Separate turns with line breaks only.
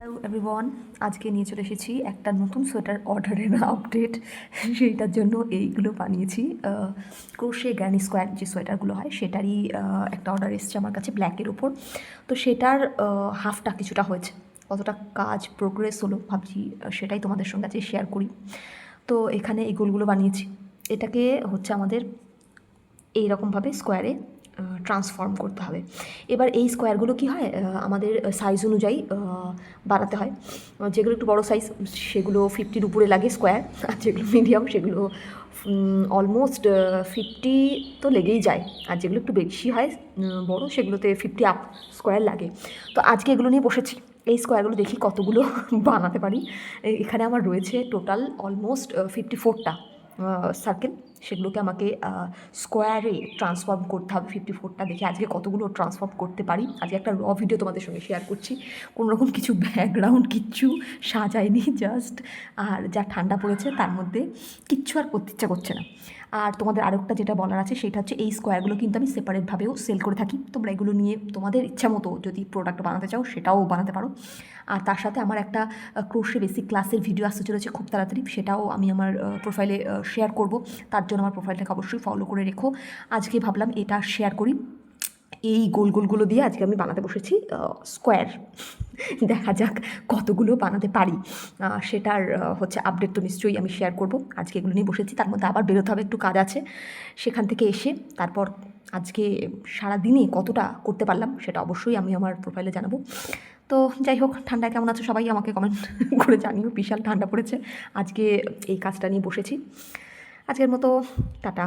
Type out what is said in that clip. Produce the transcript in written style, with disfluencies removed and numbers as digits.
Hello everyone, আজকে নিয়ে চলে এসেছি একটা নতুন সোয়েটার অর্ডারের আপডেট। সেইটার জন্য এইগুলো বানিয়েছি। ক্রোশে গ্র্যানি স্কোয়ার যে সোয়েটারগুলো হয় সেটারই একটা অর্ডার এসেছে আমার কাছে ব্ল্যাকের ওপর। তো সেটার হাফটা কিছুটা হয়েছে, কতটা কাজ প্রোগ্রেস হলো ভাবছি সেটাই তোমাদের সঙ্গে আজকে শেয়ার করি। তো এখানে এই গোলগুলো বানিয়েছি, এটাকে হচ্ছে আমাদের এইরকমভাবে স্কোয়ারে ট্রান্সফর্ম করতে হবে। এবার এই স্কোয়ারগুলো কী হয়, আমাদের সাইজ অনুযায়ী বানাতে হয়। যেগুলো একটু বড়ো সাইজ সেগুলো 50-র উপরে লাগে স্কোয়ার, আর যেগুলো মিডিয়াম সেগুলো অলমোস্ট 50 তো লেগেই যায়, আর যেগুলো একটু বেশি হয় বড়ো সেগুলোতে 50 আপ স্কোয়ার লাগে। তো আজকে এগুলো নিয়ে বসেছি, এই স্কোয়ারগুলো দেখি কতগুলো বানাতে পারি। এখানে আমার রয়েছে টোটাল অলমোস্ট 54টা সার্কেল, সেগুলোকে আমাকে স্কোয়ারে ট্রান্সফর্ম করতে হবে 54টা। দেখি আজকে কতগুলো ট্রান্সফর্ম করতে পারি। আজকে একটা র ভিডিও তোমাদের সঙ্গে শেয়ার করছি, কোনোরকম কিছু ব্যাকগ্রাউন্ড কিচ্ছু সাজায়নি, জাস্ট আর যা ঠান্ডা পড়েছে তার মধ্যে কিচ্ছু আর করতে ইচ্ছা করছে না। আর তোমাদের আরেকটা যেটা বলার আছে সেটা হচ্ছে এই স্কোয়ারগুলো কিন্তু আমি সেপারেটভাবেও সেল করে থাকি, তোমরা এগুলো নিয়ে তোমাদের ইচ্ছা মতো যদি প্রোডাক্ট বানাতে চাও সেটাও বানাতে পারো। আর তার সাথে আমার একটা ক্রোশে বেসিক ক্লাসের ভিডিও আসতে চলেছে খুব তাড়াতাড়ি, সেটাও আমি আমার প্রোফাইলে শেয়ার করব। তার জন্য আমার প্রোফাইলটাকে অবশ্যই ফলো করে রেখো। আজকে ভাবলাম এটা শেয়ার করি। এই গোলগুলো দিয়ে আজকে আমি বানাতে বসেছি স্কোয়ার। দেখা যাক কতগুলো বানাতে পারি, সেটার হচ্ছে আপডেট তো নিশ্চয়ই আমি শেয়ার করব। আজকে এগুলো নিয়ে বসেছি, তার মধ্যে আবার বেরোতে হবে, একটু কাজ আছে। সেখান থেকে এসে তারপর আজকে সারাদিনে কতটা করতে পারলাম সেটা অবশ্যই আমি আমার প্রোফাইলে জানাবো। তো যাই হোক, ঠান্ডায় কেমন আছো সবাই আমাকে কমেন্ট করে জানিও। বিশাল ঠান্ডা পড়েছে, আজকে এই কাজটা নিয়ে বসেছি। আজকের মতো টাটা।